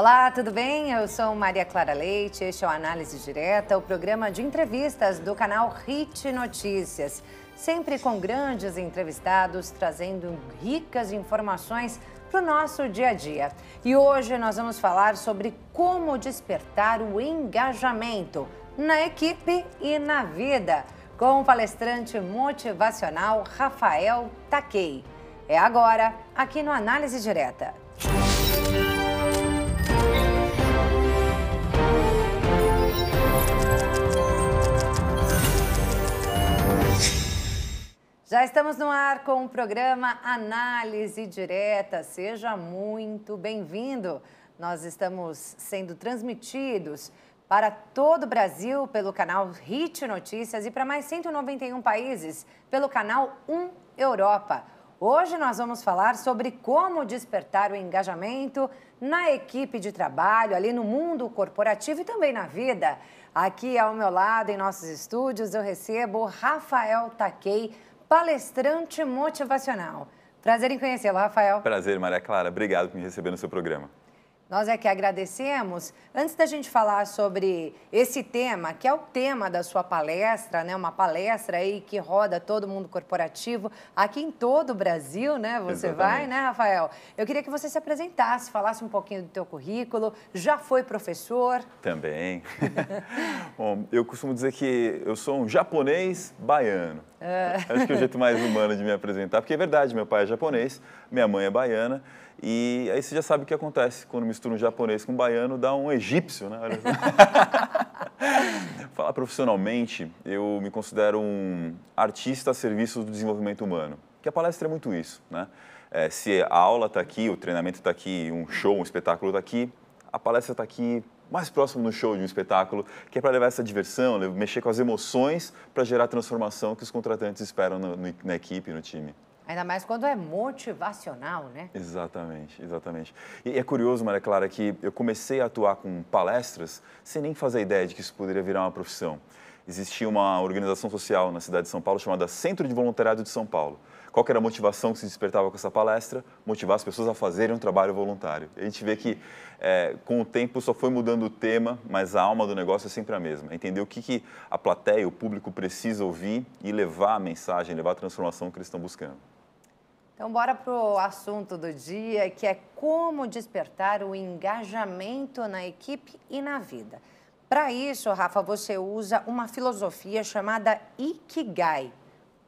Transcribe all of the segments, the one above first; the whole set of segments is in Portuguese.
Olá, tudo bem? Eu sou Maria Clara Leite, este é o Análise Direta, o programa de entrevistas do canal HIT Notícias. Sempre com grandes entrevistados, trazendo ricas informações para o nosso dia a dia. E hoje nós vamos falar sobre como despertar o engajamento na equipe e na vida, com o palestrante motivacional Rafael Takei. É agora, aqui no Análise Direta. Já estamos no ar com o programa Análise Direta. Seja muito bem-vindo. Nós estamos sendo transmitidos para todo o Brasil pelo canal HIT Notícias e para mais 191 países pelo canal 1 Europa. Hoje nós vamos falar sobre como despertar o engajamento na equipe de trabalho, ali no mundo corporativo e também na vida. Aqui ao meu lado, em nossos estúdios, eu recebo Rafael Takei, palestrante motivacional. Prazer em conhecê-lo, Rafael. Prazer, Maria Clara. Obrigado por me receber no seu programa. Nós é que agradecemos. Antes da gente falar sobre esse tema, que é o tema da sua palestra, né? Uma palestra aí que roda todo mundo corporativo, aqui em todo o Brasil, né? Você vai, né, Rafael? Eu queria que você se apresentasse, falasse um pouquinho do teu currículo. Já foi professor? Também. Bom, eu costumo dizer que eu sou um japonês baiano. Acho que é o jeito mais humano de me apresentar, porque é verdade, meu pai é japonês, minha mãe é baiana. E aí você já sabe o que acontece quando mistura um japonês com um baiano, dá um egípcio, né? Falar profissionalmente, eu me considero um artista a serviço do desenvolvimento humano, que a palestra é muito isso, né? Se a aula está aqui, o treinamento está aqui, um show, um espetáculo está aqui, a palestra está aqui mais próximo do show de um espetáculo, que é para levar essa diversão, mexer com as emoções para gerar a transformação que os contratantes esperam na equipe, no time. Ainda mais quando é motivacional, né? Exatamente, exatamente. E é curioso, Maria Clara, que eu comecei a atuar com palestras sem nem fazer ideia de que isso poderia virar uma profissão. Existia uma organização social na cidade de São Paulo chamada Centro de Voluntariado de São Paulo. Qual que era a motivação que se despertava com essa palestra? Motivar as pessoas a fazerem um trabalho voluntário. A gente vê que, com o tempo, só foi mudando o tema, mas a alma do negócio é sempre a mesma. Entender o que a plateia, o público precisa ouvir e levar a mensagem, levar a transformação que eles estão buscando. Então, bora para o assunto do dia, que é como despertar o engajamento na equipe e na vida. Para isso, Rafa, você usa uma filosofia chamada Ikigai.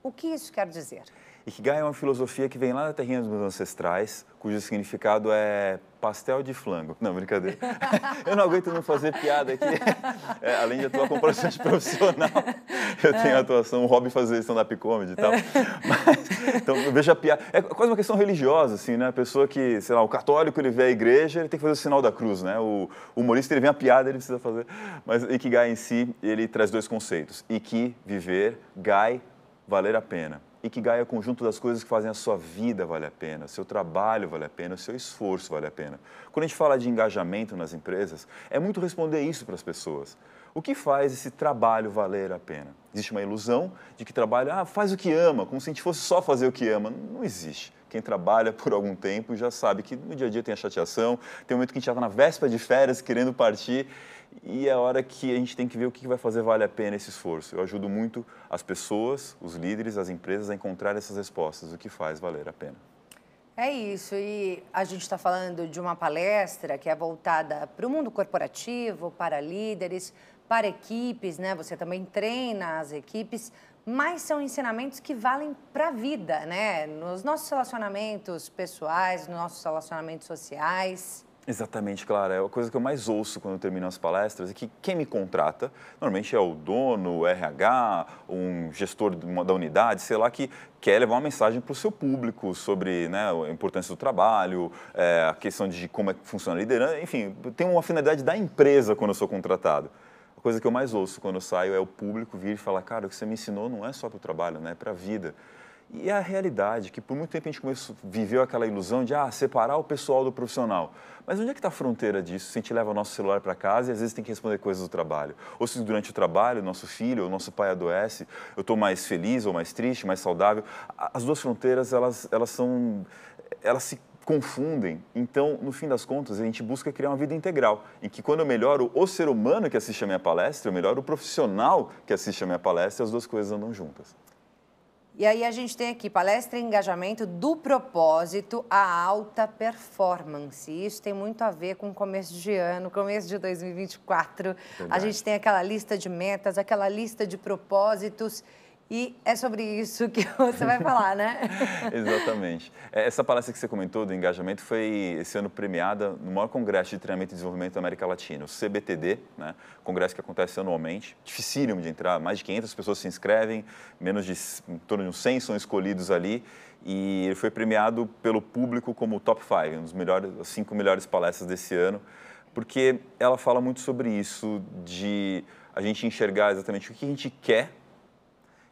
O que isso quer dizer? Ikigai é uma filosofia que vem lá da terrinha dos meus ancestrais, cujo significado é pastel de flango. Não, brincadeira. Eu não aguento não fazer piada aqui. Além de atuar como palestrante profissional, eu tenho atuação, um hobby fazer stand-up comedy e tal. Mas, então, eu vejo a piada. É quase uma questão religiosa, assim, né? A pessoa que, sei lá, o católico, ele vê a igreja, ele tem que fazer o sinal da cruz, né? O humorista, ele vê a piada, ele precisa fazer. Mas Ikigai em si, ele traz dois conceitos. Iki, viver, gai, valer a pena. Ikigai é o conjunto das coisas que fazem a sua vida valer a pena, o seu trabalho vale a pena, o seu esforço vale a pena. Quando a gente fala de engajamento nas empresas, é muito responder isso para as pessoas. O que faz esse trabalho valer a pena? Existe uma ilusão de que trabalho, faz o que ama, como se a gente fosse só fazer o que ama. Não existe. Quem trabalha por algum tempo já sabe que no dia a dia tem a chateação, tem um momento que a gente já está na véspera de férias querendo partir, e é a hora que a gente tem que ver o que vai fazer vale a pena esse esforço. Eu ajudo muito as pessoas, os líderes, as empresas a encontrar essas respostas, o que faz valer a pena. É isso, e a gente está falando de uma palestra que é voltada para o mundo corporativo, para líderes, para equipes, né? Você também treina as equipes, mas são ensinamentos que valem para a vida, né? Nos nossos relacionamentos pessoais, nos nossos relacionamentos sociais. Exatamente, Clara. É a coisa que eu mais ouço quando eu termino as palestras é que quem me contrata, normalmente é o dono, o RH, um gestor da unidade, sei lá, que quer levar uma mensagem para o seu público sobre, né, a importância do trabalho, a questão de como é que funciona a liderança, enfim, tem uma finalidade da empresa quando eu sou contratado. A coisa que eu mais ouço quando eu saio é o público vir e falar, cara, o que você me ensinou não é só para o trabalho, né, é para a vida. E é a realidade, que por muito tempo a gente viveu aquela ilusão de separar o pessoal do profissional. Mas onde é que está a fronteira disso? Se a gente leva o nosso celular para casa e às vezes tem que responder coisas do trabalho. Ou se durante o trabalho, o nosso filho ou nosso pai adoece, eu estou mais feliz ou mais triste, mais saudável. As duas fronteiras, elas se confundem. Então, no fim das contas, a gente busca criar uma vida integral, em que quando eu melhoro o ser humano que assiste a minha palestra, eu melhoro o profissional que assiste a minha palestra, e as duas coisas andam juntas. E aí a gente tem aqui palestra e engajamento do propósito à alta performance. Isso tem muito a ver com o começo de ano, começo de 2024. Verdade. A gente tem aquela lista de metas, aquela lista de propósitos. E é sobre isso que você vai falar, né? Exatamente. Essa palestra que você comentou do engajamento foi esse ano premiada no maior congresso de treinamento e desenvolvimento da América Latina, o CBTD, né? Congresso que acontece anualmente, dificílimo de entrar, mais de 500 pessoas se inscrevem, em torno de uns 100 são escolhidos ali, e ele foi premiado pelo público como o top 5, as 5 melhores palestras desse ano, porque ela fala muito sobre isso, de a gente enxergar exatamente o que a gente quer.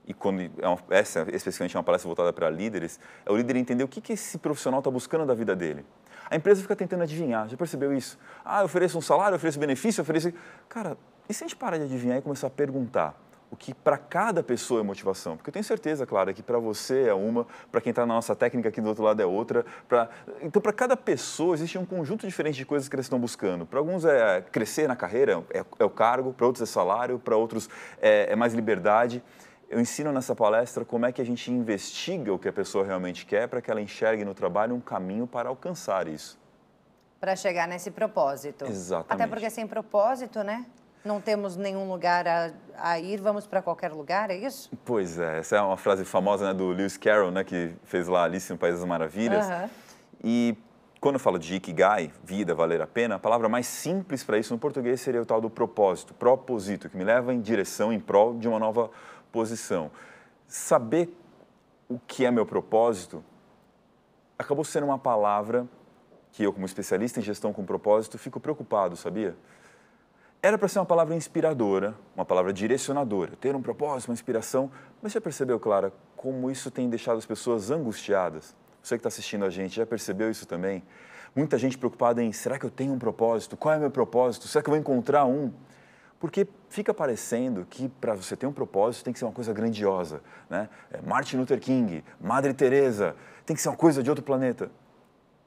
E quando essa especificamente é uma palestra voltada para líderes, é o líder entender o que esse profissional está buscando da vida dele. A empresa fica tentando adivinhar, já percebeu isso? Eu ofereço um salário, eu ofereço benefício, eu ofereço... Cara, e se a gente parar de adivinhar e começar a perguntar o que para cada pessoa é motivação? Porque eu tenho certeza, Clara, que para você é uma, para quem está na nossa técnica aqui do outro lado é outra. Então, para cada pessoa existe um conjunto diferente de coisas que eles estão buscando. Para alguns é crescer na carreira, é o cargo, para outros é salário, para outros é mais liberdade. Eu ensino nessa palestra como é que a gente investiga o que a pessoa realmente quer para que ela enxergue no trabalho um caminho para alcançar isso. Para chegar nesse propósito. Exatamente. Até porque sem propósito, né? Não temos nenhum lugar a ir, vamos para qualquer lugar, é isso? Pois é, essa é uma frase famosa, né, do Lewis Carroll, né, que fez lá Alice no País das Maravilhas. E quando eu falo de Ikigai, vida, valer a pena, a palavra mais simples para isso no português seria o tal do propósito, proposito, que me leva em direção, em prol de uma nova posição. Saber o que é meu propósito acabou sendo uma palavra que eu, como especialista em gestão com propósito, fico preocupado, sabia? Era para ser uma palavra inspiradora, uma palavra direcionadora, ter um propósito, uma inspiração, mas já percebeu, Clara, como isso tem deixado as pessoas angustiadas? Você que está assistindo a gente, já percebeu isso também? Muita gente preocupada em, será que eu tenho um propósito? Qual é o meu propósito? Será que eu vou encontrar um? Porque fica parecendo que para você ter um propósito tem que ser uma coisa grandiosa, né? Martin Luther King, Madre Teresa, tem que ser uma coisa de outro planeta.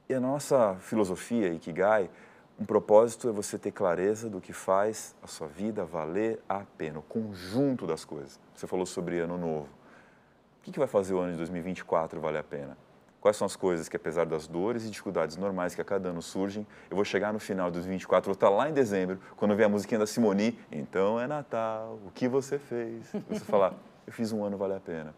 E a nossa filosofia, Ikigai, um propósito é você ter clareza do que faz a sua vida valer a pena, o conjunto das coisas. Você falou sobre ano novo. O que vai fazer o ano de 2024 valer a pena? Quais são as coisas que, apesar das dores e dificuldades normais que a cada ano surgem, eu vou chegar no final de 2024, vou estar lá em dezembro, quando eu ver a musiquinha da Simone, então é Natal, o que você fez? Você falar, eu fiz um ano, vale a pena.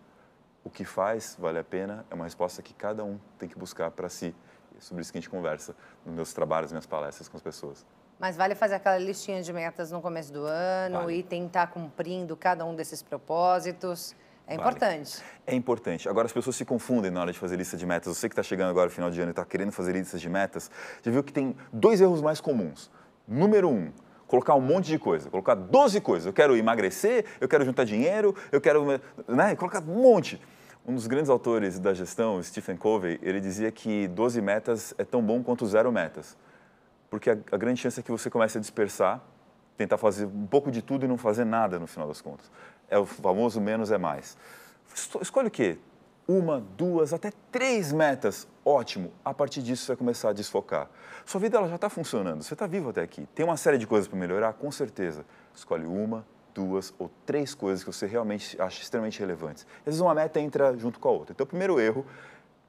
O que faz, vale a pena, é uma resposta que cada um tem que buscar para si. É sobre isso que a gente conversa nos meus trabalhos, nas minhas palestras com as pessoas. Mas vale fazer aquela listinha de metas no começo do ano e tentar cumprindo cada um desses propósitos. É importante. É importante. Agora, as pessoas se confundem na hora de fazer lista de metas. Você que está chegando agora no final de ano e está querendo fazer listas de metas, já viu que tem 2 erros mais comuns. Número 1, colocar um monte de coisa, colocar 12 coisas. Eu quero emagrecer, eu quero juntar dinheiro, eu quero... né? Colocar um monte. Um dos grandes autores da gestão, Stephen Covey, ele dizia que 12 metas é tão bom quanto 0 metas. Porque a grande chance é que você comece a dispersar, tentar fazer um pouco de tudo e não fazer nada no final das contas. É o famoso menos é mais. Escolhe o quê? 1, 2, até 3 metas. Ótimo. A partir disso, você vai começar a desfocar. Sua vida ela já está funcionando. Você está vivo até aqui. Tem uma série de coisas para melhorar? Com certeza. Escolhe 1, 2 ou 3 coisas que você realmente acha extremamente relevantes. Às vezes uma meta entra junto com a outra. Então, o primeiro erro,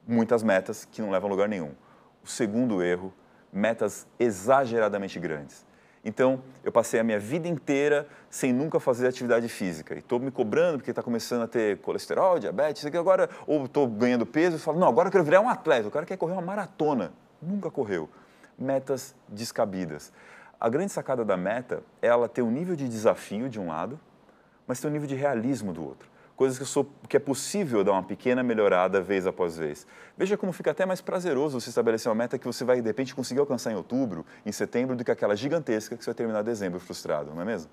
muitas metas que não levam a lugar nenhum. O segundo erro, metas exageradamente grandes. Então, eu passei a minha vida inteira sem nunca fazer atividade física. E estou me cobrando porque está começando a ter colesterol, diabetes, agora, ou estou ganhando peso e falo, não, agora eu quero virar um atleta, o cara quer correr uma maratona. Nunca correu. Metas descabidas. A grande sacada da meta é ela ter um nível de desafio de um lado, mas ter um nível de realismo do outro. Coisas que é possível dar uma pequena melhorada vez após vez. Veja como fica até mais prazeroso você estabelecer uma meta que você vai, de repente, conseguir alcançar em outubro, em setembro, do que aquela gigantesca que você vai terminar em dezembro frustrado, não é mesmo?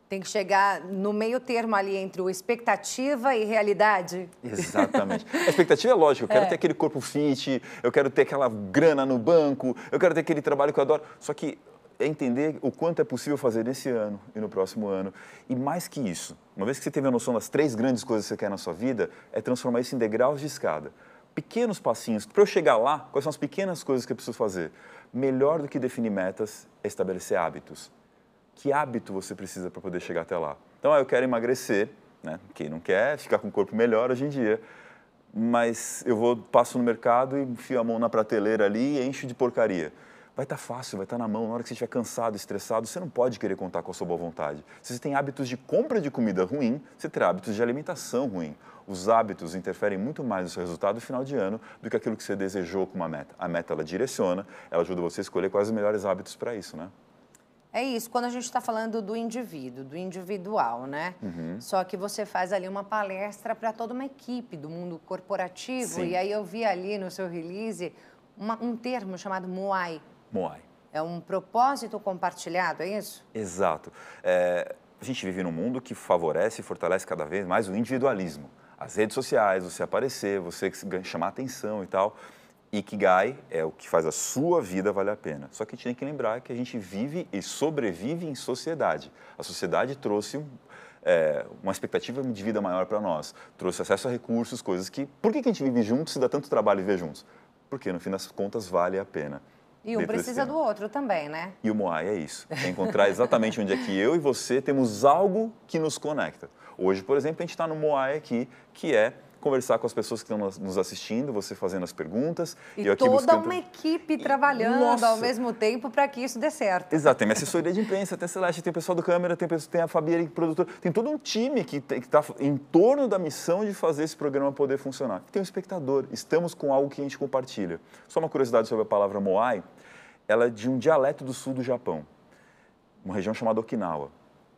Tem que chegar no meio termo ali entre o expectativa e realidade. Exatamente. A expectativa é lógica, eu quero ter aquele corpo fit, eu quero ter aquela grana no banco, eu quero ter aquele trabalho que eu adoro. Só que é entender o quanto é possível fazer nesse ano e no próximo ano. E mais que isso, uma vez que você teve a noção das 3 grandes coisas que você quer na sua vida, é transformar isso em degraus de escada. pequenos passinhos. Para eu chegar lá, quais são as pequenas coisas que eu preciso fazer? Melhor do que definir metas é estabelecer hábitos. Que hábito você precisa para poder chegar até lá? Então, eu quero emagrecer, né? Quem não quer ficar com o corpo melhor hoje em dia, mas passo no mercado e enfio a mão na prateleira ali e encho de porcaria. Vai estar fácil, vai estar na mão. Na hora que você estiver cansado, estressado, você não pode querer contar com a sua boa vontade. Se você tem hábitos de compra de comida ruim, você terá hábitos de alimentação ruim. Os hábitos interferem muito mais no seu resultado no final de ano do que aquilo que você desejou com uma meta. A meta, ela direciona, ela ajuda você a escolher quais os melhores hábitos para isso, né? É isso, quando a gente está falando do indivíduo, do individual, né? Só que você faz ali uma palestra para toda uma equipe do mundo corporativo. Sim. E aí eu vi ali no seu release um termo chamado MOAI. MOAI. É um propósito compartilhado, é isso? Exato. A gente vive num mundo que favorece e fortalece cada vez mais o individualismo. As redes sociais, você aparecer, você chamar atenção e tal. Ikigai é o que faz a sua vida valer a pena. Só que a gente tem que lembrar que a gente vive e sobrevive em sociedade. A sociedade trouxe uma expectativa de vida maior para nós. Trouxe acesso a recursos, coisas que... Por que a gente vive juntos se dá tanto trabalho viver juntos? Porque, no fim das contas, vale a pena. E um precisa do outro também, né? E o Moai é isso. É encontrar exatamente onde é que eu e você temos algo que nos conecta. Hoje, por exemplo, a gente está no Moai aqui, que é conversar com as pessoas que estão nos assistindo, você fazendo as perguntas. E eu aqui toda buscando... uma equipe trabalhando ao mesmo tempo para que isso dê certo. Exato, tem minha assessoria de imprensa, tem a Celeste, tem o pessoal do câmera, tem a Fabiana, produtora, tem todo um time que está em torno da missão de fazer esse programa poder funcionar. E tem um espectador, estamos com algo que a gente compartilha. Só uma curiosidade sobre a palavra Moai, ela é de um dialeto do sul do Japão, uma região chamada Okinawa,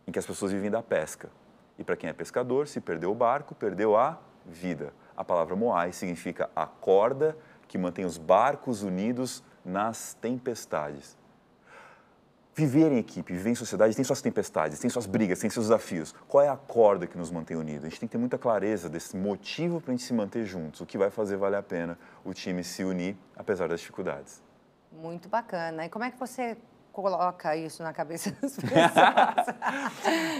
em que as pessoas vivem da pesca. E para quem é pescador, se perdeu o barco, perdeu a vida. A palavra Moai significa a corda que mantém os barcos unidos nas tempestades. Viver em equipe, viver em sociedade tem suas tempestades, tem suas brigas, tem seus desafios. Qual é a corda que nos mantém unidos? A gente tem que ter muita clareza desse motivo para a gente se manter juntos, o que vai fazer valer a pena o time se unir, apesar das dificuldades. Muito bacana. E como é que você coloca isso na cabeça das pessoas?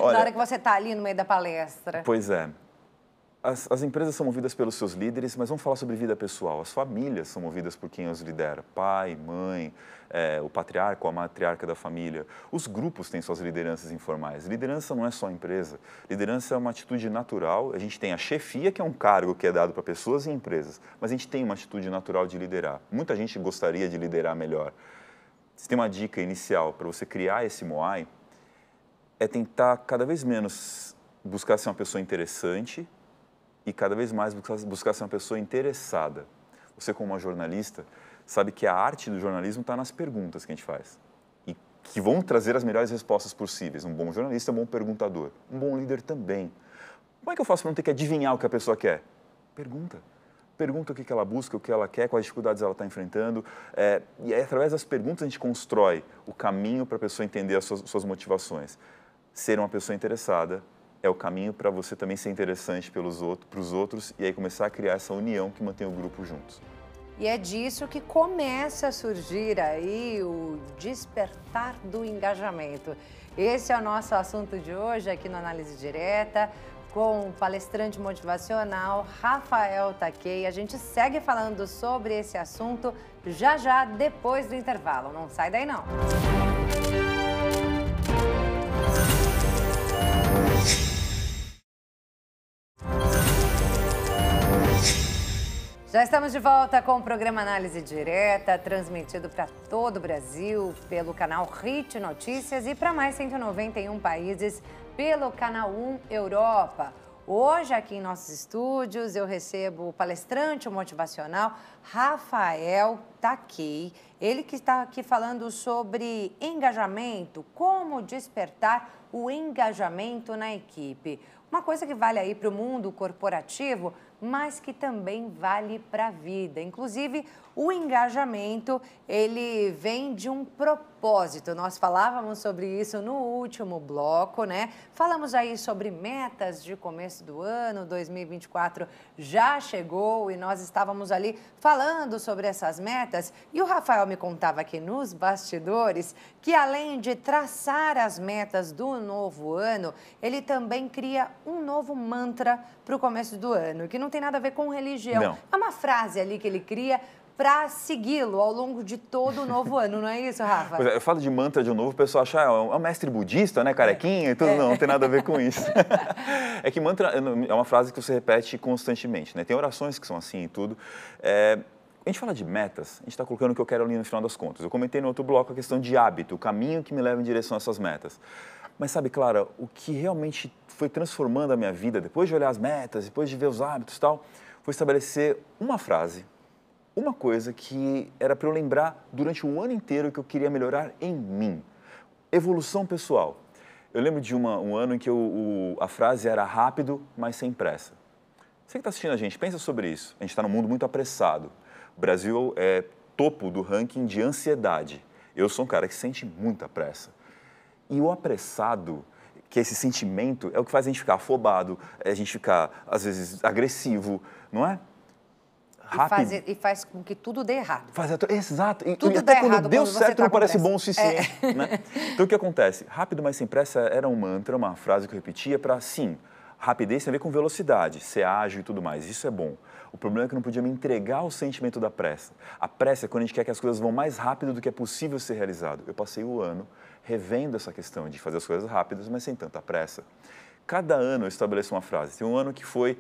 Olha, na hora que você está ali no meio da palestra. Pois é. As empresas são movidas pelos seus líderes, mas vamos falar sobre vida pessoal. As famílias são movidas por quem os lidera. Pai, mãe, o patriarca ou a matriarca da família. Os grupos têm suas lideranças informais. Liderança não é só empresa. Liderança é uma atitude natural. A gente tem a chefia, que é um cargo que é dado para pessoas e empresas. Mas a gente tem uma atitude natural de liderar. Muita gente gostaria de liderar melhor. Se tem uma dica inicial para você criar esse Moai, é tentar cada vez menos buscar ser uma pessoa interessante e cada vez mais buscar ser uma pessoa interessada. Você, como uma jornalista, sabe que a arte do jornalismo está nas perguntas que a gente faz e que vão trazer as melhores respostas possíveis. Um bom jornalista é um bom perguntador, um bom líder também. Como é que eu faço para não ter que adivinhar o que a pessoa quer? Pergunta. Pergunta o que ela busca, o que ela quer, quais dificuldades ela está enfrentando. E aí, através das perguntas, a gente constrói o caminho para a pessoa entender as suas motivações. Ser uma pessoa interessada é o caminho para você também ser interessante para os outros e aí começar a criar essa união que mantém o grupo juntos. E é disso que começa a surgir aí o despertar do engajamento. Esse é o nosso assunto de hoje aqui no Análise Direta, com o palestrante motivacional Rafael Takei. A gente segue falando sobre esse assunto já depois do intervalo. Não sai daí não. Já estamos de volta com o programa Análise Direta, transmitido para todo o Brasil pelo canal Hit Notícias e para mais 191 países pelo canal 1 Europa. Hoje, aqui em nossos estúdios, eu recebo o palestrante motivacional Rafael Takei. Ele que está aqui falando sobre engajamento, como despertar o engajamento na equipe. Uma coisa que vale aí para o mundo corporativo, mas que também vale para a vida. Inclusive, O engajamento, ele vem de um propósito. Nós falávamos sobre isso no último bloco, né? Falamos aí sobre metas de começo do ano, 2024 já chegou e nós estávamos ali falando sobre essas metas. E o Rafael me contava aqui nos bastidores que, além de traçar as metas do novo ano, ele também cria um novo mantra para o começo do ano, que não tem nada a ver com religião. Não. É uma frase ali que ele cria para segui-lo ao longo de todo o novo ano, não é isso, Rafa? Pois é, eu falo de mantra de novo, o pessoal acha, é um mestre budista, né, carequinha e tudo. Não tem nada a ver com isso. É que mantra é uma frase que você repete constantemente, né? Tem orações que são assim e tudo. A gente fala de metas, a gente está colocando o que eu quero ali no final das contas. Eu comentei no outro bloco a questão de hábito, o caminho que me leva em direção a essas metas. Mas sabe, Clara, o que realmente foi transformando a minha vida, depois de olhar as metas, depois de ver os hábitos e tal, foi estabelecer uma frase, uma coisa que era para eu lembrar durante o ano inteiro que eu queria melhorar em mim. Evolução pessoal. Eu lembro de um ano em que a frase era rápido, mas sem pressa. Você que está assistindo a gente, pensa sobre isso. A gente está num mundo muito apressado. O Brasil é topo do ranking de ansiedade. Eu sou um cara que sente muita pressa. E o apressado, que é esse sentimento, é o que faz a gente ficar afobado, a gente ficar, às vezes, agressivo, não é? Rápido. E faz com que tudo dê errado. Exato. Tudo e até dá quando errado deu quando você certo tá não com parece pressa. bom o suficiente. Né? Então, o que acontece? Rápido, mas sem pressa era um mantra, uma frase que eu repetia para, sim, rapidez tem a ver com velocidade, ser ágil e tudo mais. Isso é bom. O problema é que eu não podia me entregar ao sentimento da pressa. A pressa é quando a gente quer que as coisas vão mais rápido do que é possível ser realizado. Eu passei o ano revendo essa questão de fazer as coisas rápidas, mas sem tanta pressa. Cada ano eu estabeleço uma frase. Tem um ano que foi...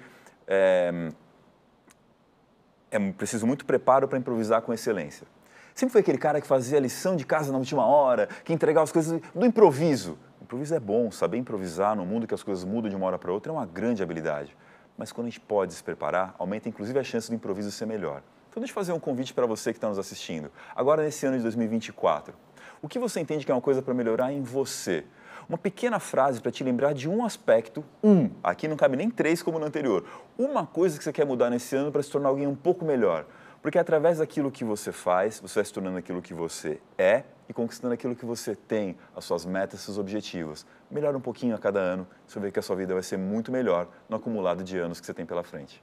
preciso muito preparo para improvisar com excelência. Sempre foi aquele cara que fazia a lição de casa na última hora, que entregava as coisas no improviso. Improviso é bom, saber improvisar num mundo que as coisas mudam de uma hora para outra é uma grande habilidade. Mas quando a gente pode se preparar, aumenta inclusive a chance do improviso ser melhor. Então deixa eu fazer um convite para você que está nos assistindo. Agora nesse ano de 2024, o que você entende que é uma coisa para melhorar em você? Uma pequena frase para te lembrar de um aspecto, aqui não cabe nem 3 como no anterior, uma coisa que você quer mudar nesse ano para se tornar alguém um pouco melhor. Porque através daquilo que você faz, você vai se tornando aquilo que você é e conquistando aquilo que você tem, as suas metas, seus objetivos. Melhora um pouquinho a cada ano, você vai ver que a sua vida vai ser muito melhor no acumulado de anos que você tem pela frente.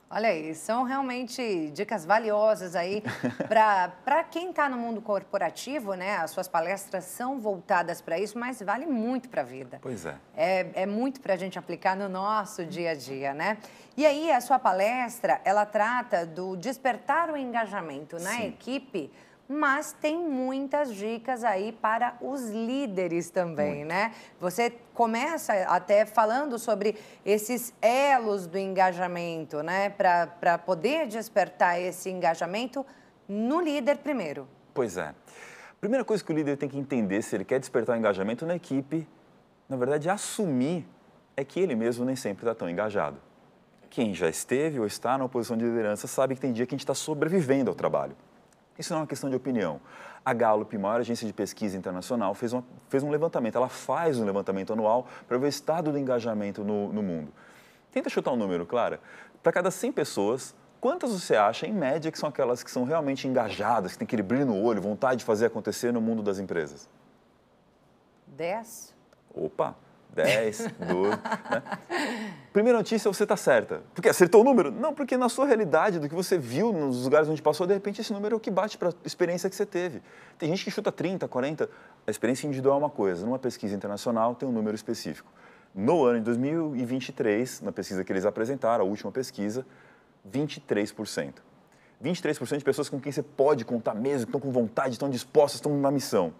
Olha aí, são realmente dicas valiosas aí para quem está no mundo corporativo, né? As suas palestras são voltadas para isso, mas vale muito para a vida. Pois é. É muito para a gente aplicar no nosso dia a dia, né? E aí, a sua palestra, ela trata do despertar o engajamento na equipe, mas tem muitas dicas aí para os líderes também, né? Você começa até falando sobre esses elos do engajamento, né? Para poder despertar esse engajamento no líder primeiro. Pois é. A primeira coisa que o líder tem que entender se ele quer despertar o engajamento na equipe, na verdade, assumir é que ele mesmo nem sempre está tão engajado. Quem já esteve ou está na posição de liderança sabe que tem dia que a gente está sobrevivendo ao trabalho. Isso não é uma questão de opinião. A Gallup, maior agência de pesquisa internacional, fez um levantamento. Ela faz um levantamento anual para ver o estado do engajamento no mundo. Tenta chutar um número, Clara. Para cada 100 pessoas, quantas você acha, em média, que são aquelas que são realmente engajadas, que têm aquele brilho no olho, vontade de fazer acontecer no mundo das empresas? 10? Opa! 10, 12, né? Primeira notícia, você está certa. Porque acertou o número? Não, porque na sua realidade, do que você viu nos lugares onde passou, de repente esse número é o que bate para a experiência que você teve. Tem gente que chuta 30, 40. A experiência individual é uma coisa. Numa pesquisa internacional tem um número específico. No ano de 2023, na pesquisa que eles apresentaram, a última pesquisa, 23%. 23% de pessoas com quem você pode contar mesmo, que estão com vontade, estão dispostas, estão na missão.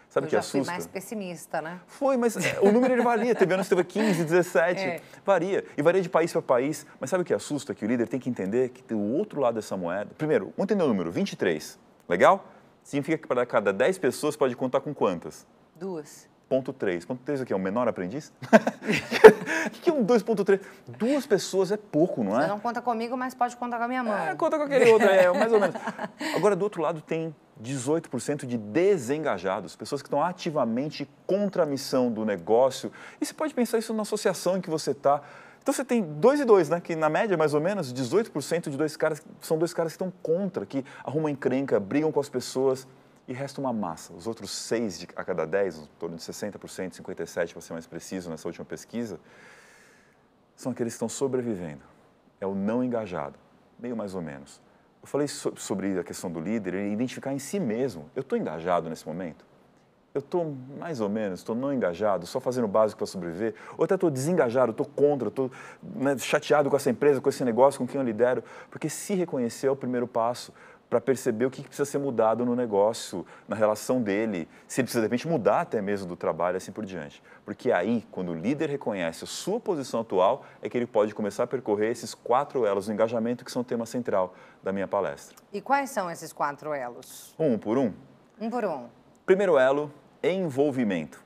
Sabe o que assusta? Eu já fui mais pessimista, né? Foi, mas o número ele varia. Teve anos que teve 15, 17, varia. E varia de país para país. Mas sabe o que assusta? Que o líder tem que entender que tem o outro lado dessa moeda. Primeiro, vamos entender o número, 23. Legal? Significa que para cada 10 pessoas pode contar com quantas? 2. Ponto 3. Ponto 3 é o quê? Um menor aprendiz? O que é um 2.3? 2 pessoas é pouco, não é? Você não conta comigo, mas pode contar com a minha mão. Conta com aquele outro, mais ou menos. Agora, do outro lado, tem 18% de desengajados, pessoas que estão ativamente contra a missão do negócio. E você pode pensar isso na associação em que você está. Então você tem 2 e 2, né? Que na média, mais ou menos, 18% de são dois caras que estão contra, que arrumam encrenca, brigam com as pessoas e resta uma massa. Os outros 6 a cada 10, em torno de 60%, 57% para ser mais preciso nessa última pesquisa, são aqueles que estão sobrevivendo. É o não engajado, meio mais ou menos. Eu falei sobre a questão do líder, ele identificar em si mesmo. Eu estou engajado nesse momento? Eu estou mais ou menos, estou não engajado, só fazendo o básico para sobreviver, ou até estou desengajado, estou contra, estou chateado com essa empresa, com esse negócio, com quem eu lidero, porque se reconhecer é o primeiro passo para perceber o que precisa ser mudado no negócio, na relação dele, se ele precisa de repente mudar até mesmo do trabalho, assim por diante. Porque aí, quando o líder reconhece a sua posição atual, é que ele pode começar a percorrer esses 4 elos do engajamento que são o tema central da minha palestra. E quais são esses 4 elos? Um por um? Um por um. Primeiro elo, envolvimento.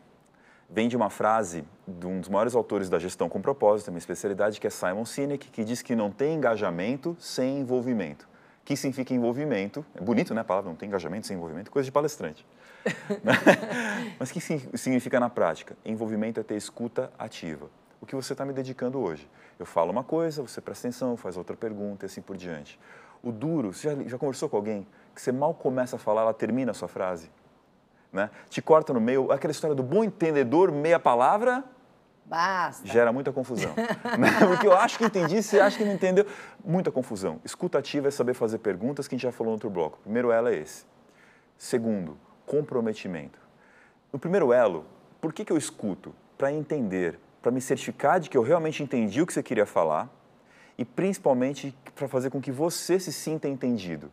Vem de uma frase de um dos maiores autores da gestão com propósito, minha especialidade, que é Simon Sinek, que diz que não tem engajamento sem envolvimento. O que significa envolvimento? É bonito, né, a palavra, não tem engajamento sem envolvimento, coisa de palestrante. Mas o que significa na prática? Envolvimento é ter escuta ativa. O que você está me dedicando hoje? Eu falo uma coisa, você presta atenção, faz outra pergunta e assim por diante. O duro, você já conversou com alguém que você mal começa a falar, ela termina a sua frase? Né? Te corta no meio, aquela história do bom entendedor, meia palavra, basta. Gera muita confusão. Né? Porque eu acho que entendi, você acha que não entendeu. Muita confusão. Escuta ativa é saber fazer perguntas, que a gente já falou no outro bloco. Primeiro elo é esse. Segundo, comprometimento. No primeiro elo, por que eu escuto? Para entender, para me certificar de que eu realmente entendi o que você queria falar e principalmente para fazer com que você se sinta entendido.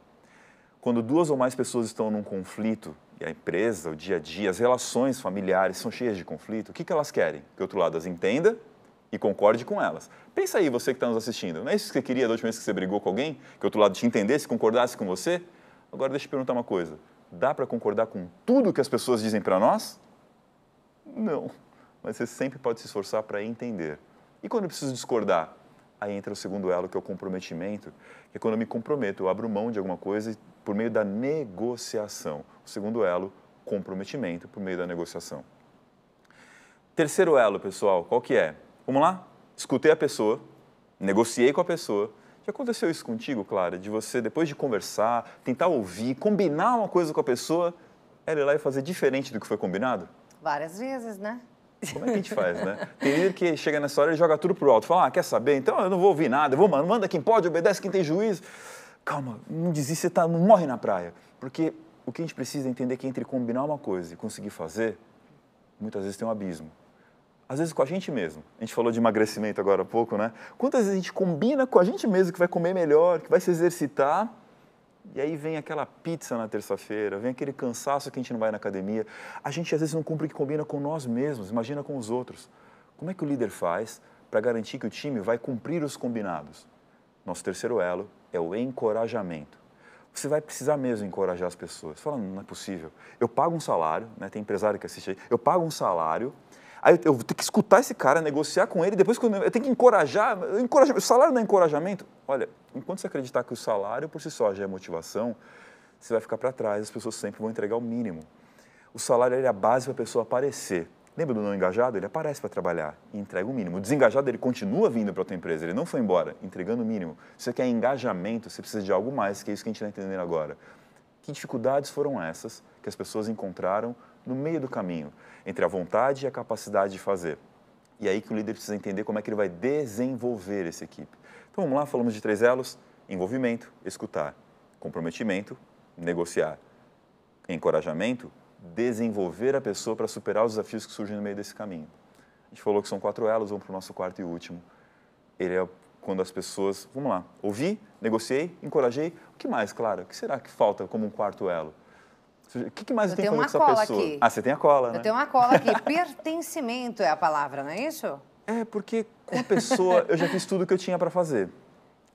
Quando 2 ou mais pessoas estão num conflito, e a empresa, o dia a dia, as relações familiares são cheias de conflito, o que elas querem? Que o outro lado as entenda e concorde com elas. Pensa aí, você que está nos assistindo, não é isso que você queria da última vez que você brigou com alguém? Que o outro lado te entendesse, concordasse com você? Agora deixa eu te perguntar uma coisa, dá para concordar com tudo que as pessoas dizem para nós? Não, mas você sempre pode se esforçar para entender. E quando eu preciso discordar? Aí entra o segundo elo, que é o comprometimento, que é quando eu me comprometo, eu abro mão de alguma coisa por meio da negociação. O segundo elo, comprometimento por meio da negociação. Terceiro elo, pessoal, qual que é? Vamos lá? Escutei a pessoa, negociei com a pessoa. Já aconteceu isso contigo, Clara? De você, depois de conversar, tentar ouvir, combinar uma coisa com a pessoa, ela ir lá e fazer diferente do que foi combinado? Várias vezes, né? Como é que a gente faz, né? Tem líder que chega nessa hora e joga tudo pro alto. Fala, quer saber? Então eu não vou ouvir nada. Manda quem pode, obedece quem tem juízo. Calma, não desiste, você não morre na praia. Porque o que a gente precisa é entender que entre combinar uma coisa e conseguir fazer, muitas vezes tem um abismo. Às vezes com a gente mesmo. A gente falou de emagrecimento agora há pouco, né? Quantas vezes a gente combina com a gente mesmo que vai comer melhor, que vai se exercitar, e aí vem aquela pizza na terça-feira, vem aquele cansaço que a gente não vai na academia. A gente às vezes não cumpre o que combina com nós mesmos, imagina com os outros. Como é que o líder faz para garantir que o time vai cumprir os combinados? Nosso terceiro elo é o encorajamento. Você vai precisar mesmo encorajar as pessoas. Você fala, não é possível. Eu pago um salário, né? Tem empresário que assiste aí, eu pago um salário, aí eu vou ter que escutar esse cara, negociar com ele, depois eu tenho que encorajar. O salário não é encorajamento? Olha, enquanto você acreditar que o salário por si só já é motivação, você vai ficar para trás, as pessoas sempre vão entregar o mínimo. O salário é a base para a pessoa aparecer. Lembra do não engajado? Ele aparece para trabalhar e entrega o mínimo. O desengajado, ele continua vindo para a tua empresa, ele não foi embora, entregando o mínimo. Se você quer engajamento, você precisa de algo mais, que é isso que a gente está entendendo agora. Que dificuldades foram essas que as pessoas encontraram no meio do caminho, entre a vontade e a capacidade de fazer? E aí que o líder precisa entender como é que ele vai desenvolver essa equipe. Então vamos lá, falamos de 3 elos: envolvimento, escutar; comprometimento, negociar; encorajamento, desenvolver a pessoa para superar os desafios que surgem no meio desse caminho. A gente falou que são 4 elos, vamos para o nosso quarto e último. Ele é quando as pessoas, vamos lá, ouvi, negociei, encorajei. O que mais, Clara? O que será que falta como um quarto elo? O que mais eu tenho que fazer com essa pessoa? Aqui. Ah, você tem a cola, né? Eu tenho uma cola aqui. Pertencimento é a palavra, não é isso? É, porque com a pessoa eu já fiz tudo o que eu tinha para fazer.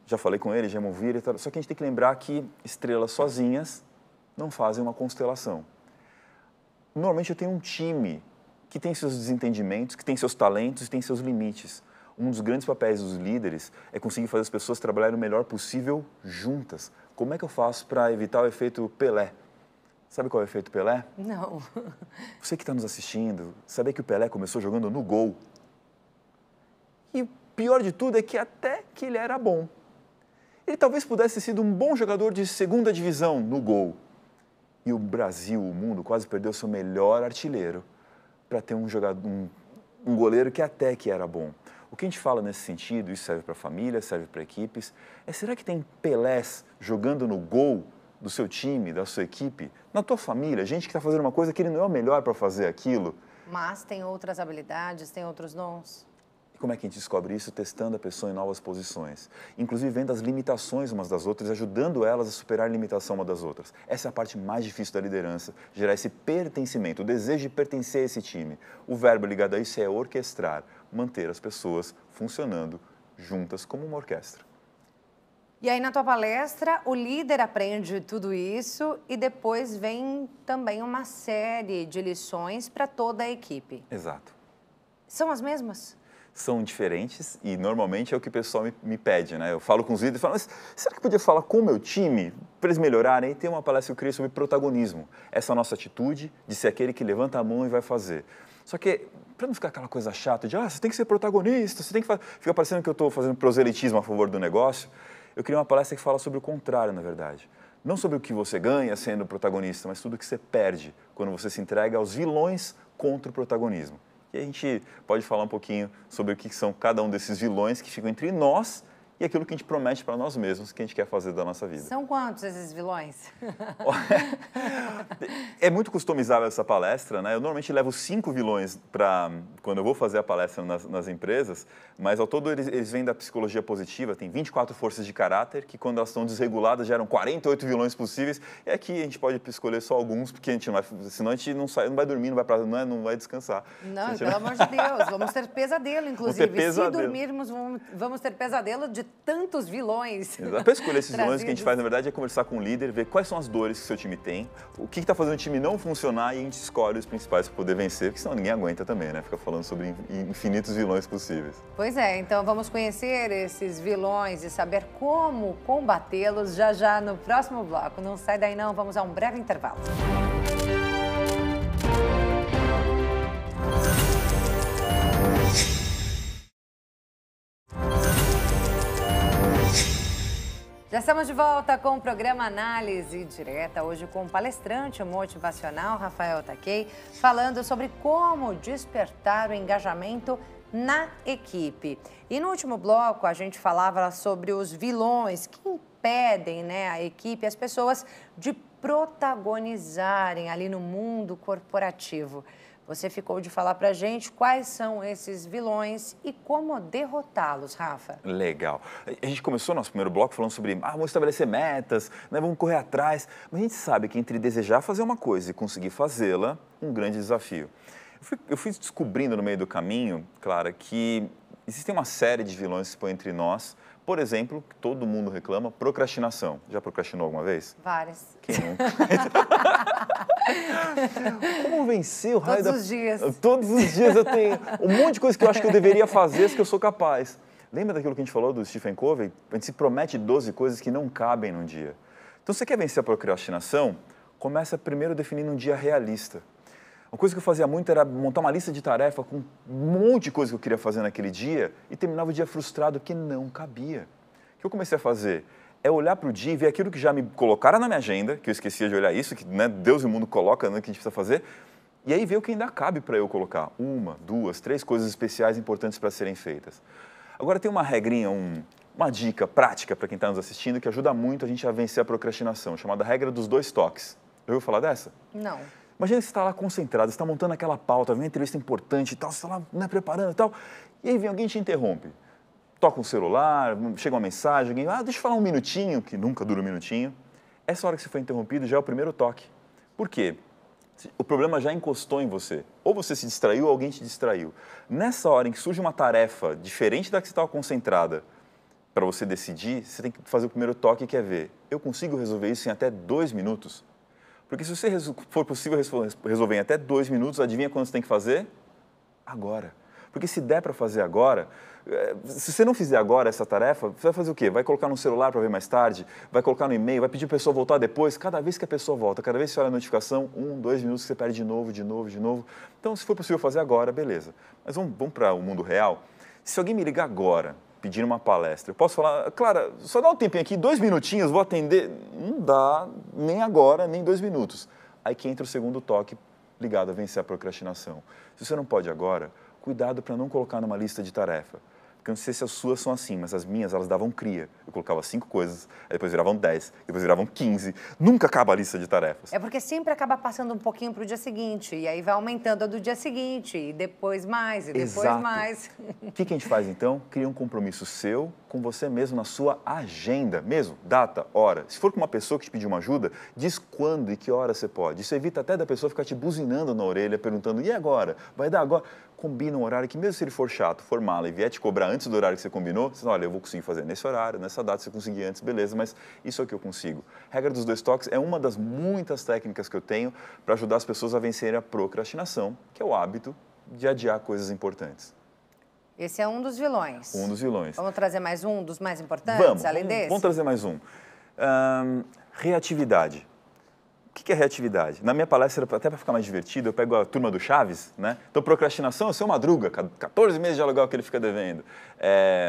Já falei com ele, já movi ele, só que a gente tem que lembrar que estrelas sozinhas não fazem uma constelação. Normalmente eu tenho um time que tem seus desentendimentos, que tem seus talentos e tem seus limites. Um dos grandes papéis dos líderes é conseguir fazer as pessoas trabalharem o melhor possível juntas. Como é que eu faço para evitar o efeito Pelé? Sabe qual é o efeito Pelé? Não. Você que está nos assistindo, sabe que o Pelé começou jogando no gol. E pior de tudo é que até que ele era bom. Ele talvez pudesse ter sido um bom jogador de segunda divisão no gol. E o Brasil, o mundo, quase perdeu seu melhor artilheiro para ter um goleiro que até que era bom. O que a gente fala nesse sentido, isso serve para família, serve para equipes, será que tem Pelés jogando no gol do seu time, da sua equipe, na tua família, gente que está fazendo uma coisa que ele não é o melhor para fazer aquilo? Mas tem outras habilidades, tem outros dons. E como é que a gente descobre isso? Testando a pessoa em novas posições. Inclusive vendo as limitações umas das outras e ajudando elas a superar a limitação uma das outras. Essa é a parte mais difícil da liderança, gerar esse pertencimento, o desejo de pertencer a esse time. O verbo ligado a isso é orquestrar, manter as pessoas funcionando juntas como uma orquestra. E aí, na tua palestra, o líder aprende tudo isso e depois vem também uma série de lições para toda a equipe. Exato. São as mesmas? São diferentes e normalmente é o que o pessoal me pede, né? Eu falo com os líderes e falo, mas será que podia falar com o meu time para eles melhorarem? E tem uma palestra que eu criei sobre protagonismo. Essa nossa atitude de ser aquele que levanta a mão e vai fazer. Só que, para não ficar aquela coisa chata de, você tem que ser protagonista, você tem que fica parecendo que eu estou fazendo proselitismo a favor do negócio, eu criei uma palestra que fala sobre o contrário, na verdade. Não sobre o que você ganha sendo protagonista, mas tudo o que você perde quando você se entrega aos vilões contra o protagonismo. E a gente pode falar um pouquinho sobre o que são cada um desses vilões que ficam entre nós e aquilo que a gente promete para nós mesmos que a gente quer fazer da nossa vida. São quantos esses vilões? É muito customizável essa palestra, né? Eu normalmente levo 5 vilões para quando eu vou fazer a palestra nas empresas, mas ao todo eles vêm da psicologia positiva, tem 24 forças de caráter, que quando elas estão desreguladas geram 48 vilões possíveis, e aqui a gente pode escolher só alguns, porque a gente não vai, senão a gente não vai dormir, não vai descansar. Não, pelo amor de Deus, vamos ter pesadelo, inclusive. Vamos ter pesadelo. Se dormirmos, vamos ter pesadelo de tantos vilões. Para escolher esses vilões, o que a gente faz, na verdade, é conversar com o líder, ver quais são as dores que o seu time tem, o que está fazendo o time não funcionar e a gente escolhe os principais para poder vencer, porque senão ninguém aguenta também, né? Fica falando sobre infinitos vilões possíveis. Pois é, então vamos conhecer esses vilões e saber como combatê-los já no próximo bloco. Não sai daí não, vamos a um breve intervalo. Já estamos de volta com o programa Análise Direta, hoje com o palestrante motivacional Rafael Takei, falando sobre como despertar o engajamento na equipe. E no último bloco a gente falava sobre os vilões que impedem, né, a equipe, as pessoas de protagonizarem ali no mundo corporativo. Você ficou de falar pra gente quais são esses vilões e como derrotá-los, Rafa. Legal. A gente começou nosso primeiro bloco falando sobre, vamos estabelecer metas, né, vamos correr atrás. Mas a gente sabe que entre desejar fazer uma coisa e conseguir fazê-la, um grande desafio. Eu fui descobrindo no meio do caminho, Clara, que existem uma série de vilões que se põem entre nós. Por exemplo, que todo mundo reclama, procrastinação. Já procrastinou alguma vez? Várias. Quem nunca? Como vencer o raio Todos os dias. Todos os dias eu tenho um monte de coisa que eu acho que eu deveria fazer, que eu sou capaz. Lembra daquilo que a gente falou do Stephen Covey? A gente se promete 12 coisas que não cabem num dia. Então, se você quer vencer a procrastinação, começa primeiro definindo um dia realista. Uma coisa que eu fazia muito era montar uma lista de tarefa com um monte de coisa que eu queria fazer naquele dia e terminava o dia frustrado porque não cabia. O que eu comecei a fazer é olhar para o dia e ver aquilo que já me colocaram na minha agenda, que eu esquecia de olhar isso, que, né, Deus e o mundo colocam, né, que a gente precisa fazer, e aí ver o que ainda cabe para eu colocar. 1, 2, 3 coisas especiais importantes para serem feitas. Agora tem uma regrinha, uma dica prática para quem está nos assistindo que ajuda muito a gente a vencer a procrastinação, chamada regra dos 2 toques. Já ouviu falar dessa? Não. Imagina que você está lá concentrado, você está montando aquela pauta, vem uma entrevista importante e tal, você está lá, né, preparando e tal, e aí vem alguém e te interrompe. Toca um celular, chega uma mensagem, alguém, deixa eu falar um minutinho, que nunca dura um minutinho. Essa hora que você foi interrompido já é o primeiro toque. Por quê? O problema já encostou em você. Ou você se distraiu ou alguém te distraiu. Nessa hora em que surge uma tarefa diferente da que você estava concentrada para você decidir, você tem que fazer o primeiro toque, que é ver, eu consigo resolver isso em até 2 minutos? Porque se você for possível resolver em até 2 minutos, adivinha quando você tem que fazer? Agora. Porque se der para fazer agora, se você não fizer agora essa tarefa, você vai fazer o quê? Vai colocar no celular para ver mais tarde? Vai colocar no e-mail? Vai pedir a pessoa voltar depois? Cada vez que a pessoa volta, cada vez que você olha a notificação, 1, 2 minutos você perde de novo. Então, se for possível fazer agora, beleza. Mas vamos para o mundo real. Se alguém me ligar agora, pedir uma palestra, eu posso falar, Clara, só dá um tempinho aqui, 2 minutinhos, vou atender. Não dá, nem agora, nem 2 minutos. Aí que entra o segundo toque ligado a vencer a procrastinação. Se você não pode agora, cuidado para não colocar numa lista de tarefa. Porque eu não sei se as suas são assim, mas as minhas, elas davam cria. Eu colocava 5 coisas, aí depois viravam 10, depois viravam 15. Nunca acaba a lista de tarefas. É porque sempre acaba passando um pouquinho para o dia seguinte, e aí vai aumentando a do dia seguinte, e depois mais, e depois Exato. mais. O que a gente faz então? Cria um compromisso seu com você mesmo na sua agenda, mesmo, data, hora. Se for com uma pessoa que te pedir uma ajuda, diz quando e que hora você pode. Isso evita até da pessoa ficar te buzinando na orelha, perguntando, e agora? Vai dar agora? Combina um horário que mesmo se ele for chato, for mala e vier te cobrar antes do horário que você combinou, você diz, olha, eu vou conseguir fazer nesse horário, nessa data, se eu conseguir antes, beleza, mas isso é o que eu consigo. Regra dos 2 toques é uma das muitas técnicas que eu tenho para ajudar as pessoas a vencerem a procrastinação, que é o hábito de adiar coisas importantes. Esse é um dos vilões. Um dos vilões. Vamos trazer mais um dos mais importantes, além desse? Vamos trazer mais um. Reatividade. O que é reatividade? Na minha palestra, até para ficar mais divertido, eu pego a turma do Chaves, né? Então, procrastinação é o seu Madruga, 14 meses de aluguel que ele fica devendo.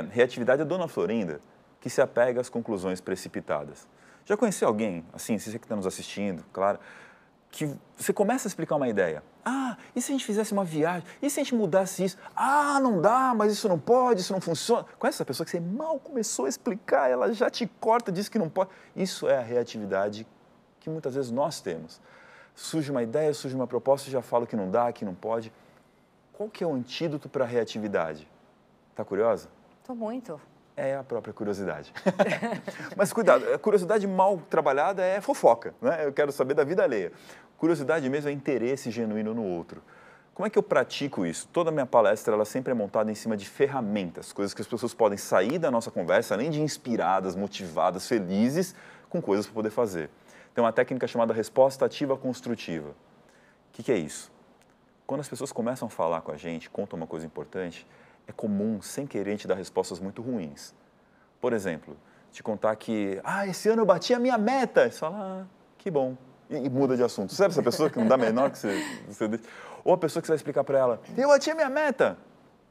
Reatividade é a Dona Florinda, que se apega às conclusões precipitadas. Já conheceu alguém, assim, você que está nos assistindo, claro, que você começa a explicar uma ideia. Ah, e se a gente fizesse uma viagem? E se a gente mudasse isso? Ah, não dá, mas isso não pode, isso não funciona. Conhece essa pessoa que você mal começou a explicar, ela já te corta, diz que não pode. Isso é a reatividade que muitas vezes nós temos. Surge uma ideia, surge uma proposta, já falo que não dá, que não pode. Qual que é o antídoto para a reatividade? Está curiosa? Estou muito. É a própria curiosidade. Mas cuidado, a curiosidade mal trabalhada é fofoca, né? Eu quero saber da vida alheia. Curiosidade mesmo é interesse genuíno no outro. Como é que eu pratico isso? Toda a minha palestra ela sempre é montada em cima de ferramentas, coisas que as pessoas podem sair da nossa conversa, além de inspiradas, motivadas, felizes, com coisas para poder fazer. Tem uma técnica chamada resposta ativa construtiva. O que é isso? Quando as pessoas começam a falar com a gente, contam uma coisa importante, é comum, sem querer, a gente dar respostas muito ruins. Por exemplo, te contar que, esse ano eu bati a minha meta. Você fala, que bom. E muda de assunto. Sabe essa pessoa que não dá menor que você... Ou a pessoa que você vai explicar para ela, eu bati a minha meta.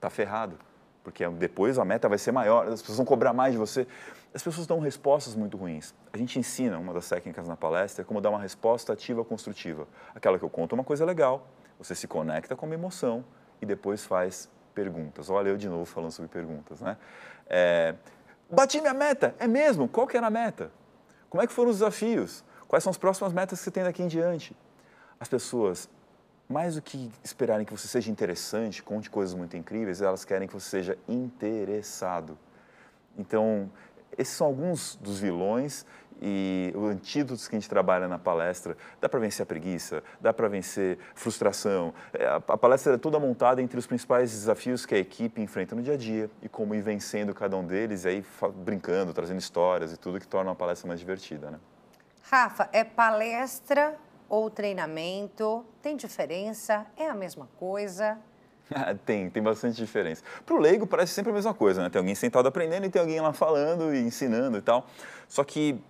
Tá ferrado. Porque depois a meta vai ser maior, as pessoas vão cobrar mais de você. As pessoas dão respostas muito ruins. A gente ensina, uma das técnicas na palestra, como dar uma resposta ativa construtiva. Aquela que eu conto uma coisa legal, você se conecta com uma emoção e depois faz perguntas. Olha, eu de novo falando sobre perguntas, né? Bati minha meta, é mesmo? Qual que era a meta? Como é que foram os desafios? Quais são as próximas metas que você tem daqui em diante? As pessoas, mais do que esperarem que você seja interessante, conte coisas muito incríveis, elas querem que você seja interessado. Então, esses são alguns dos vilões e os antídotos que a gente trabalha na palestra. Dá para vencer a preguiça, dá para vencer frustração. A palestra é toda montada entre os principais desafios que a equipe enfrenta no dia a dia e como ir vencendo cada um deles, e aí brincando, trazendo histórias e tudo que torna a palestra mais divertida, né? Rafa, é palestra ou treinamento? Tem diferença? É a mesma coisa? Tem bastante diferença. Para o leigo parece sempre a mesma coisa, né? Tem alguém sentado aprendendo e tem alguém lá falando e ensinando e tal. Só que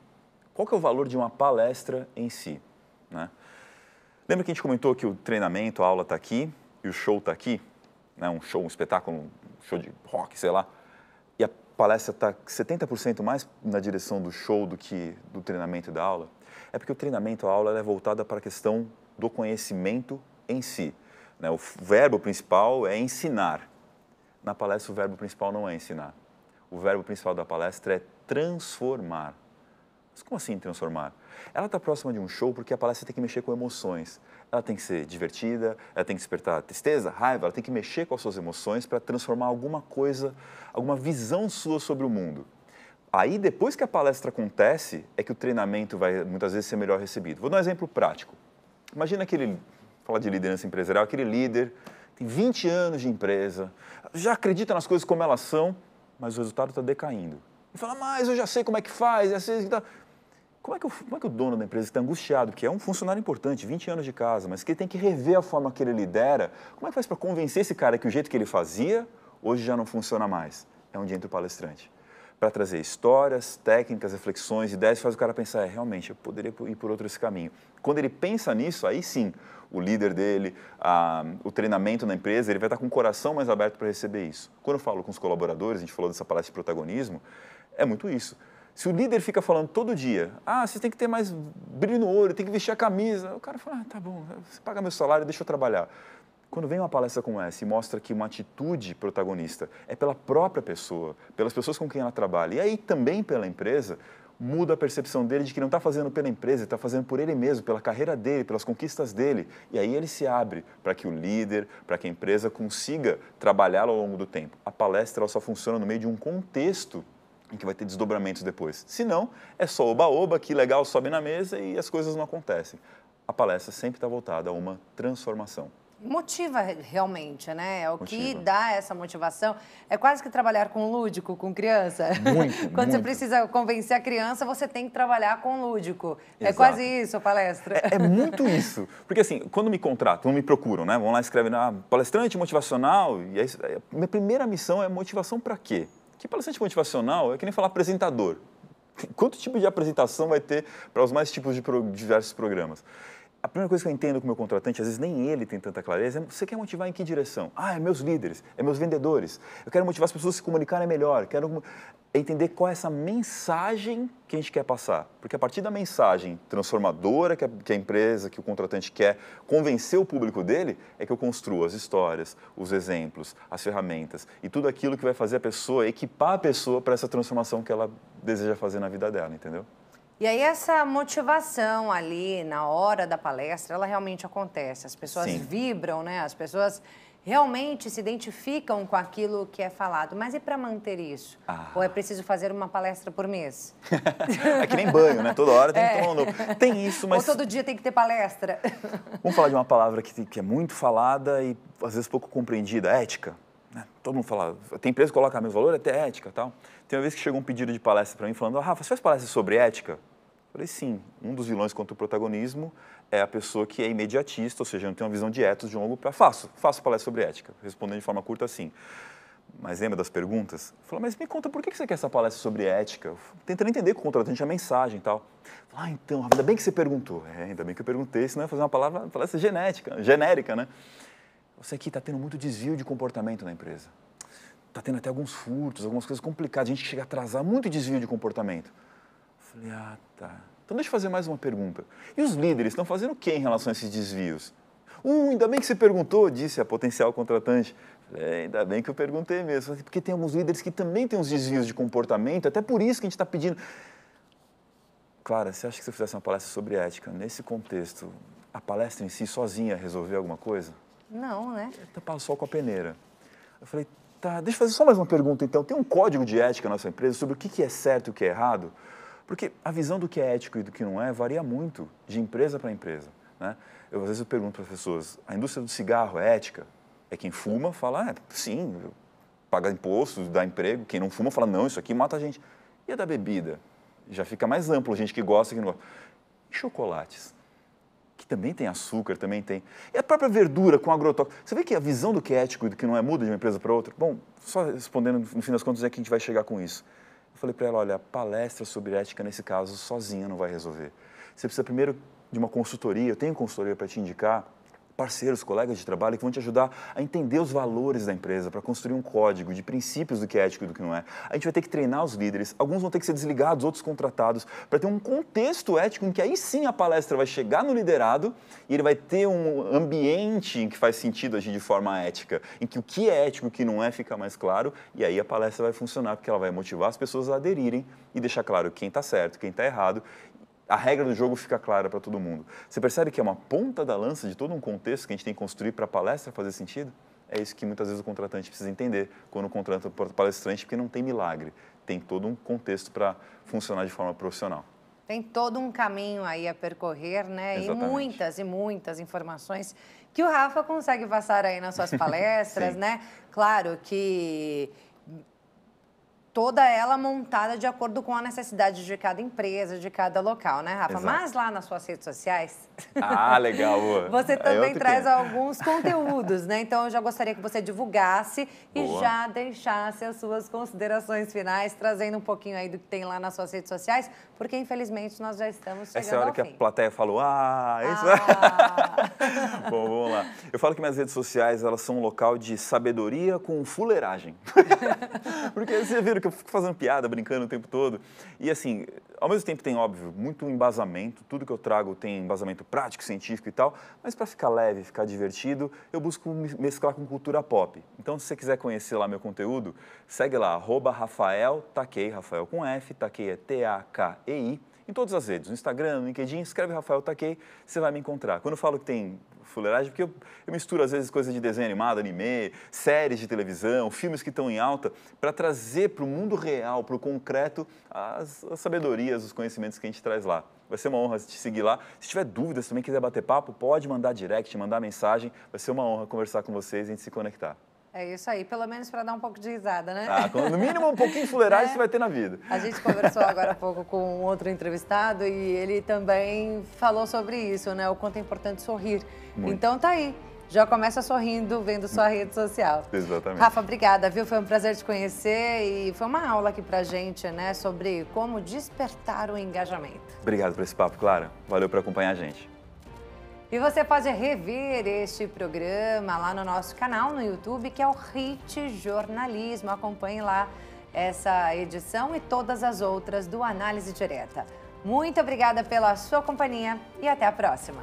qual que é o valor de uma palestra em si, né? Lembra que a gente comentou que o treinamento, a aula está aqui e o show está aqui? Né? Um show, um espetáculo, um show de rock, sei lá. E a palestra está 70% mais na direção do show do que do treinamento e da aula? É porque o treinamento, a aula, ela é voltada para a questão do conhecimento em si. Né? O verbo principal é ensinar. Na palestra, o verbo principal não é ensinar. O verbo principal da palestra é transformar. Mas como assim transformar? Ela está próxima de um show porque a palestra tem que mexer com emoções. Ela tem que ser divertida, ela tem que despertar tristeza, raiva, ela tem que mexer com as suas emoções para transformar alguma coisa, alguma visão sua sobre o mundo. Aí, depois que a palestra acontece, é que o treinamento vai, muitas vezes, ser melhor recebido. Vou dar um exemplo prático. Imagina falar de liderança empresarial, aquele líder tem 20 anos de empresa, já acredita nas coisas como elas são, mas o resultado está decaindo. E fala, mas eu já sei como é que faz, é assim, tá. Como é que o dono da empresa está angustiado, que é um funcionário importante, 20 anos de casa, mas que ele tem que rever a forma que ele lidera, como é que faz para convencer esse cara que o jeito que ele fazia, hoje já não funciona mais? É onde entra o palestrante. para trazer histórias, técnicas, reflexões, ideias, faz o cara pensar, realmente, eu poderia ir por outro esse caminho. Quando ele pensa nisso, aí sim, o líder dele, o treinamento na empresa, ele vai estar com o coração mais aberto para receber isso. Quando eu falo com os colaboradores, a gente falou dessa palestra de protagonismo, é muito isso. Se o líder fica falando todo dia, você tem que ter mais brilho no olho, tem que vestir a camisa, o cara fala, tá bom, você paga meu salário, deixa eu trabalhar. Quando vem uma palestra como essa e mostra que uma atitude protagonista é pela própria pessoa, pelas pessoas com quem ela trabalha, e aí também pela empresa, muda a percepção dele de que não está fazendo pela empresa, está fazendo por ele mesmo, pela carreira dele, pelas conquistas dele. E aí ele se abre para que o líder, para que a empresa consiga trabalhá-lo ao longo do tempo. A palestra ela só funciona no meio de um contexto em que vai ter desdobramentos depois. Se não, é só oba-oba, que legal, sobe na mesa e as coisas não acontecem. A palestra sempre está voltada a uma transformação. Motiva realmente, né? É o que dá essa motivação. É quase que trabalhar com lúdico, com criança. Muito, Quando você muito. precisa convencer a criança, você tem que trabalhar com lúdico. Exato. É quase isso a palestra. É muito isso. Porque assim, quando me contratam, me procuram, né? Vão lá e escrevem, palestrante motivacional. E aí, minha primeira missão é motivação para quê? Que palestrante motivacional é que nem falar apresentador. Quanto tipo de apresentação vai ter para os mais tipos de diversos programas? A primeira coisa que eu entendo com o meu contratante, às vezes nem ele tem tanta clareza, é você quer motivar em que direção? É meus líderes, é meus vendedores. Eu quero motivar as pessoas a se comunicarem melhor, quero entender qual é essa mensagem que a gente quer passar. Porque a partir da mensagem transformadora que a empresa, que o contratante quer convencer o público dele, é que eu construo as histórias, os exemplos, as ferramentas e tudo aquilo que vai fazer a pessoa, equipar a pessoa para essa transformação que ela deseja fazer na vida dela, entendeu? E aí essa motivação ali na hora da palestra, ela realmente acontece. As pessoas vibram, né? As pessoas realmente se identificam com aquilo que é falado. Mas e para manter isso? Ou é preciso fazer uma palestra por mês? É que nem banho, né? Toda hora tem que tomar um novo. Tem isso, mas... Ou todo dia tem que ter palestra? Vamos falar de uma palavra que é muito falada e às vezes pouco compreendida, ética. Todo mundo fala, tem empresa que coloca menos valor, até ética e tal. Tem uma vez que chegou um pedido de palestra para mim falando, Rafa, você faz palestra sobre ética? Eu falei, sim. Um dos vilões contra o protagonismo é a pessoa que é imediatista, ou seja, não tem uma visão de ethos de um longo prazo. Faço palestra sobre ética. Respondendo de forma curta assim. Mas lembra das perguntas? Falou, mas me conta, por que você quer essa palestra sobre ética? Tentando entender com o contratante a mensagem e tal. Falei, então, ainda bem que você perguntou. Ainda bem que eu perguntei, senão ia fazer uma palestra genérica, né? Você aqui está tendo muito desvio de comportamento na empresa. Está tendo até alguns furtos, algumas coisas complicadas. A gente chega a atrasar, muito desvio de comportamento. Falei, tá. Então deixa eu fazer mais uma pergunta. E os líderes estão fazendo o que em relação a esses desvios? Ainda bem que você perguntou, disse a potencial contratante. Falei, ainda bem que eu perguntei mesmo. Porque tem alguns líderes que também têm uns desvios de comportamento, até por isso que a gente está pedindo. Clara, você acha que se eu fizesse uma palestra sobre ética, nesse contexto, a palestra em si sozinha resolver alguma coisa? Não, né? Tapar o sol com a peneira. Eu falei, tá, deixa eu fazer só mais uma pergunta então. Tem um código de ética na nossa empresa sobre o que é certo e o que é errado? Porque a visão do que é ético e do que não é varia muito de empresa para empresa, né? Às vezes eu pergunto para as pessoas, a indústria do cigarro é ética? É quem fuma fala, sim, paga imposto, dá emprego. Quem não fuma fala, não, isso aqui mata a gente. E a da bebida? Já fica mais amplo, gente que gosta e que não gosta. E chocolates? Que também tem açúcar, também tem. E a própria verdura com agrotóxico. Você vê que a visão do que é ético e do que não é muda de uma empresa para outra? Bom, só respondendo, no fim das contas, é que a gente vai chegar com isso. Eu falei para ela, olha, a palestra sobre ética, nesse caso, sozinha não vai resolver. Você precisa primeiro de uma consultoria, eu tenho consultoria para te indicar, parceiros, colegas de trabalho que vão te ajudar a entender os valores da empresa, para construir um código de princípios do que é ético e do que não é. A gente vai ter que treinar os líderes, alguns vão ter que ser desligados, outros contratados, para ter um contexto ético em que aí sim a palestra vai chegar no liderado e ele vai ter um ambiente em que faz sentido agir de forma ética, em que o que é ético e o que não é fica mais claro, e aí a palestra vai funcionar, porque ela vai motivar as pessoas a aderirem e deixar claro quem está certo, quem está errado. A regra do jogo fica clara para todo mundo. Você percebe que é uma ponta da lança de todo um contexto que a gente tem que construir para a palestra fazer sentido? É isso que muitas vezes o contratante precisa entender quando contrata o palestrante, porque não tem milagre. Tem todo um contexto para funcionar de forma profissional. Tem todo um caminho aí a percorrer, né? Exatamente. E muitas informações que o Rafa consegue passar aí nas suas palestras, né? Claro que toda ela montada de acordo com a necessidade de cada empresa, de cada local, né, Rafa? Exato. Mas lá nas suas redes sociais... Ah, legal, boa. Você também traz alguns conteúdos, né? Então, eu já gostaria que você divulgasse e já deixasse as suas considerações finais, trazendo um pouquinho aí do que tem lá nas suas redes sociais, porque, infelizmente, nós já estamos chegando Essa é a hora ao que fim. a plateia falou, isso... Bom, vamos lá. Eu falo que minhas redes sociais, elas são um local de sabedoria com fuleiragem. Porque vocês viram que eu fico fazendo piada, brincando o tempo todo. E assim, ao mesmo tempo tem, óbvio, muito embasamento. Tudo que eu trago tem embasamento prático, científico e tal. Mas para ficar leve, ficar divertido, eu busco mesclar com cultura pop. Então, se você quiser conhecer lá meu conteúdo, segue lá, @Rafael Takei, Rafael com F, Takei é T-A-K-E-I. Em todas as redes, no Instagram, no LinkedIn, escreve Rafael Takei, você vai me encontrar. Quando eu falo que tem fuleiragem, porque eu misturo às vezes coisas de desenho animado, anime, séries de televisão, filmes que estão em alta, para trazer para o mundo real, para o concreto, as sabedorias, os conhecimentos que a gente traz lá. Vai ser uma honra te seguir lá. Se tiver dúvidas, também quiser bater papo, pode mandar direct, mandar mensagem. Vai ser uma honra conversar com vocês e a gente se conectar. É isso aí, pelo menos para dar um pouco de risada, né? No mínimo um pouquinho de fuleiragem você vai ter na vida. A gente conversou agora há pouco com um outro entrevistado e ele também falou sobre isso, né? O quanto é importante sorrir. Muito. Então tá aí, já começa sorrindo, vendo sua rede social. Exatamente. Rafa, obrigada, viu? Foi um prazer te conhecer e foi uma aula aqui pra gente, né? Sobre como despertar o engajamento. Obrigado por esse papo, Clara. Valeu por acompanhar a gente. E você pode rever este programa lá no nosso canal no YouTube, que é o Hit Jornalismo. Acompanhe lá essa edição e todas as outras do Análise Direta. Muito obrigada pela sua companhia e até a próxima.